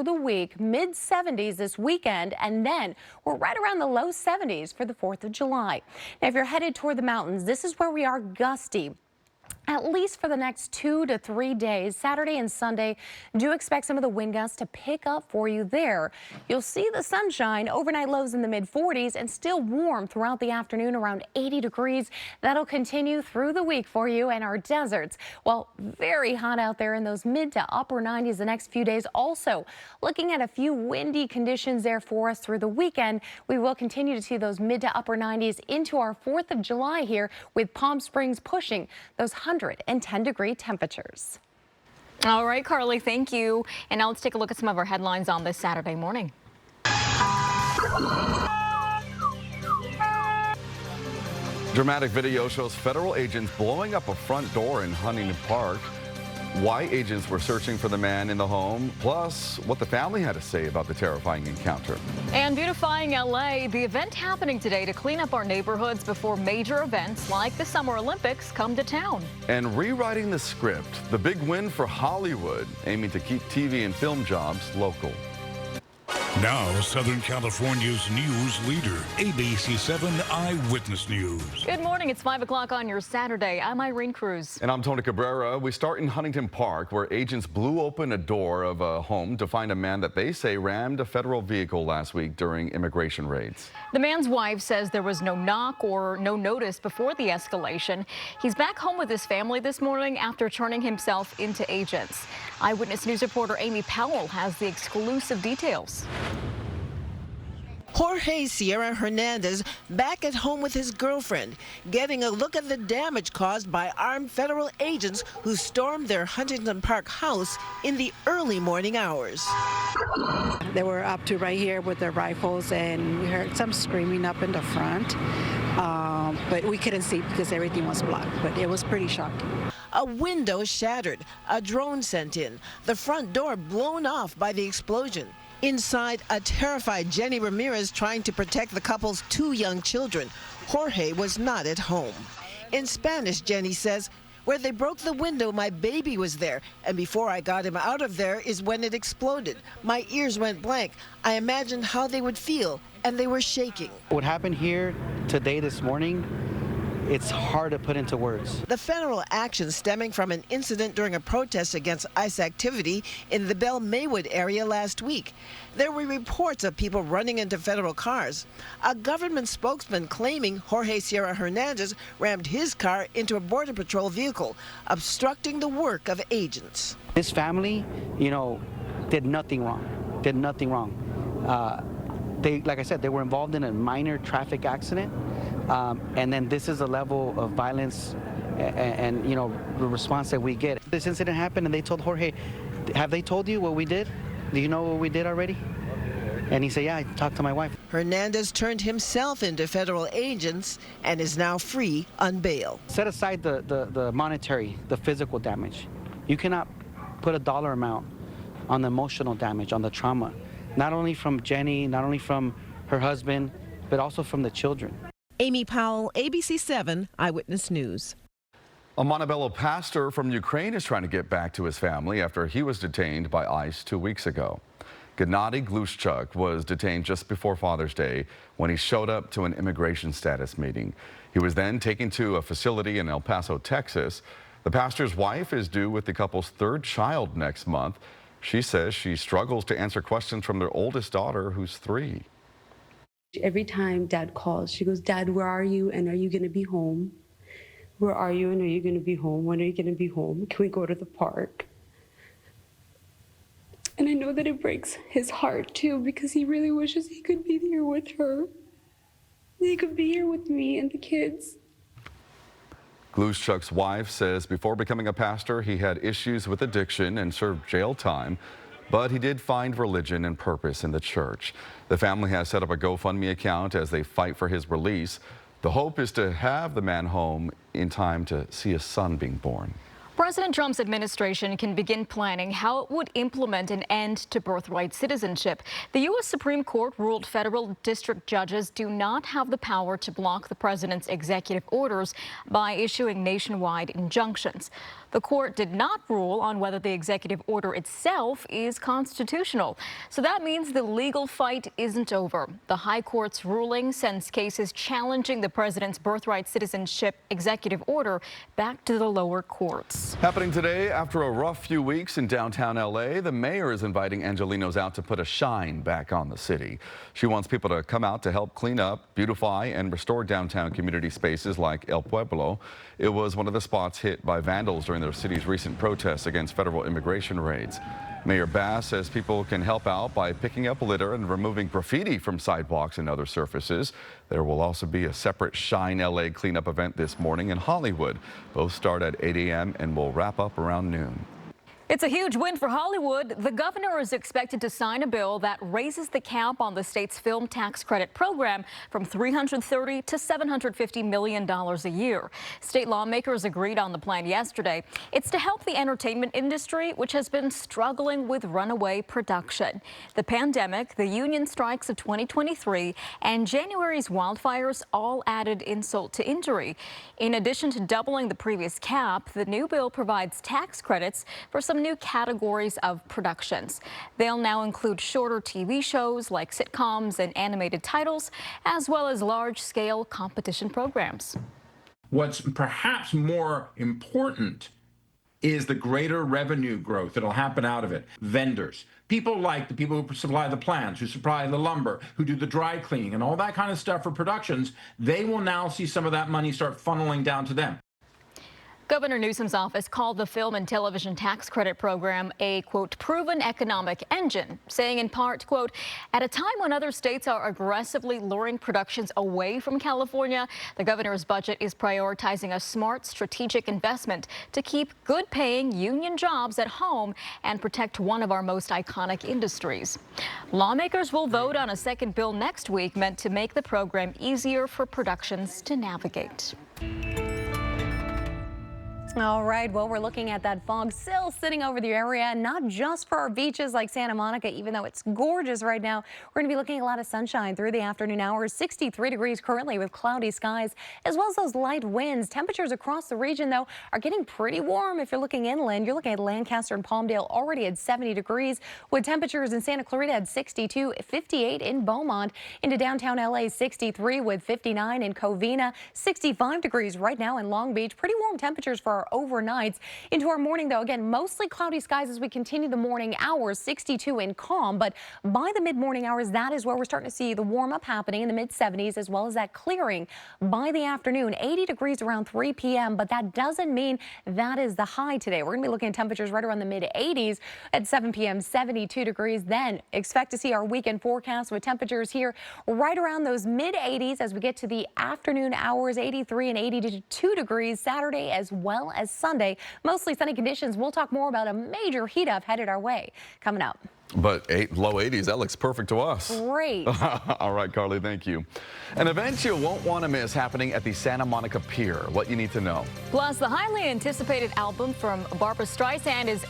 through the week, mid-70s this weekend, and then we're right around the low 70s for the 4th of July. Now, if you're headed toward the mountains, this is where we are gusty. At least for the next 2 to 3 days, Saturday and Sunday, do expect some of the wind gusts to pick up for you there. You'll see the sunshine, overnight lows in the mid-40s, and still warm throughout the afternoon, around 80 degrees. That'll continue through the week for you and our deserts. Well, very hot out there in those mid to upper 90s the next few days. Also, looking at a few windy conditions there for us through the weekend. We will continue to see those mid to upper 90s into our 4th of July here, with Palm Springs pushing those 110-degree temperatures. All right, Carly, thank you. And now let's take a look at some of our headlines on this Saturday morning. Dramatic video shows federal agents blowing up a front door in Huntington Park. Why agents were searching for the man in the home, plus what the family had to say about the terrifying encounter. And beautifying LA, the event happening today to clean up our neighborhoods before major events like the Summer Olympics come to town. And rewriting the script, the big win for Hollywood, aiming to keep TV and film jobs local. Now, Southern California's news leader, ABC 7 Eyewitness News. Good morning. It's 5 o'clock on your Saturday. I'm Irene Cruz. And I'm Tony Cabrera. We start in Huntington Park, where agents blew open a door of a home to find a man that they say rammed a federal vehicle last week during immigration raids. The man's wife says there was no knock or no notice before the escalation. He's back home with his family this morning after turning himself into agents. Eyewitness News reporter Amy Powell has the exclusive details. Jorge Sierra Hernandez back at home with his girlfriend, getting a look at the damage caused by armed federal agents who stormed their Huntington Park house in the early morning hours. They were up to right here with their rifles, and we heard some screaming up in the front, but we couldn't see because everything was blocked, but it was pretty shocking. A window shattered, a drone sent in, the front door blown off by the explosion. Inside, a terrified Jenny Ramirez trying to protect the couple's 2 young children. Jorge was not at home. In Spanish, Jenny says, "Where they broke the window, my baby was there, and before I got him out of there is when it exploded. My ears went blank. I imagined how they would feel, and they were shaking." What happened here today, this morning, it's hard to put into words. The federal action stemming from an incident during a protest against ICE activity in the Bell Maywood area last week. There were reports of people running into federal cars. A government spokesman claiming Jorge Sierra Hernandez rammed his car into a Border Patrol vehicle, obstructing the work of agents. This family, did nothing wrong. Like I said, they were involved in a minor traffic accident. And then this is a level of violence and the response that we get. This incident happened and they told Jorge, "Have they told you what we did? Do you know what we did already?" And he said, "Yeah, I talked to my wife." Hernandez turned himself into federal agents and is now free on bail. Set aside the monetary, the physical damage. You cannot put a dollar amount on the emotional damage, on the trauma, not only from Jenny, not only from her husband, but also from the children. Amy Powell, ABC 7 Eyewitness News. A Montebello pastor from Ukraine is trying to get back to his family after he was detained by ICE 2 weeks ago. Gennady Glushchuk was detained just before Father's Day when he showed up to an immigration status meeting. He was then taken to a facility in El Paso, Texas. The pastor's wife is due with the couple's 3rd child next month. She says she struggles to answer questions from their oldest daughter, who's 3. Every time Dad calls, she goes, "Dad, where are you? And are you going to be home? Where are you? And are you going to be home? When are you going to be home? Can we go to the park?" And I know that it breaks his heart too, because he really wishes he could be here with her. He could be here with me and the kids. Glushchuk's wife says before becoming a pastor, he had issues with addiction and served jail time. But he did find religion and purpose in the church. The family has set up a GoFundMe account as they fight for his release. The hope is to have the man home in time to see a son being born. President Trump's administration can begin planning how it would implement an end to birthright citizenship. The U.S. Supreme Court ruled federal district judges do not have the power to block the president's executive orders by issuing nationwide injunctions. The court did not rule on whether the executive order itself is constitutional. So that means the legal fight isn't over. The High Court's ruling sends cases challenging the president's birthright citizenship executive order back to the lower courts. Happening today, after a rough few weeks in downtown LA, the mayor is inviting Angelinos out to put a shine back on the city. She wants people to come out to help clean up, beautify, and restore downtown community spaces like El Pueblo. It was one of the spots hit by vandals during the city's recent protests against federal immigration raids. Mayor Bass says people can help out by picking up litter and removing graffiti from sidewalks and other surfaces. There will also be a separate Shine LA cleanup event this morning in Hollywood. Both start at 8 a.m. and will wrap up around noon. It's a huge win for Hollywood. The governor is expected to sign a bill that raises the cap on the state's film tax credit program from $330 to $750 million a year. State lawmakers agreed on the plan yesterday. It's to help the entertainment industry, which has been struggling with runaway production. The pandemic, the union strikes of 2023, and January's wildfires all added insult to injury. In addition to doubling the previous cap, the new bill provides tax credits for some new categories of productions. They'll now include shorter TV shows like sitcoms and animated titles, as well as large-scale competition programs. What's perhaps more important is the greater revenue growth that'll happen out of it. Vendors, people like the people who supply the plants, who supply the lumber, who do the dry cleaning and all that kind of stuff for productions, they will now see some of that money start funneling down to them. Governor Newsom's office called the film and television tax credit program a, quote, proven economic engine, saying in part, quote, at a time when other states are aggressively luring productions away from California, the governor's budget is prioritizing a smart strategic investment to keep good-paying union jobs at home and protect one of our most iconic industries. Lawmakers will vote on a second bill next week meant to make the program easier for productions to navigate. All right, well, we're looking at that fog still sitting over the area, not just for our beaches like Santa Monica, even though it's gorgeous right now. We're going to be looking at a lot of sunshine through the afternoon hours, 63 degrees currently with cloudy skies, as well as those light winds. Temperatures across the region, though, are getting pretty warm. If you're looking inland, you're looking at Lancaster and Palmdale already at 70 degrees, with temperatures in Santa Clarita at 62, 58 in Beaumont, into downtown LA, 63 with 59 in Covina, 65 degrees right now in Long Beach. Pretty warm temperatures for our overnights. Into our morning, though, again, mostly cloudy skies as we continue the morning hours, 62 in calm. But by the mid-morning hours, that is where we're starting to see the warm up happening in the mid-70s, as well as that clearing by the afternoon. 80 degrees around 3 p.m. But that doesn't mean that is the high today. We're going to be looking at temperatures right around the mid-80s at 7 p.m., 72 degrees. Then expect to see our weekend forecast with temperatures here right around those mid-80s as we get to the afternoon hours, 83 and 82 degrees Saturday as well as Sunday. Mostly sunny conditions. We'll talk more about a major heat up headed our way coming up. But low 80s, that looks perfect to us. Great. All right, Carly, thank you. An event you won't want to miss happening at the Santa Monica Pier. What you need to know. Plus, the highly anticipated album from Barbra Streisand is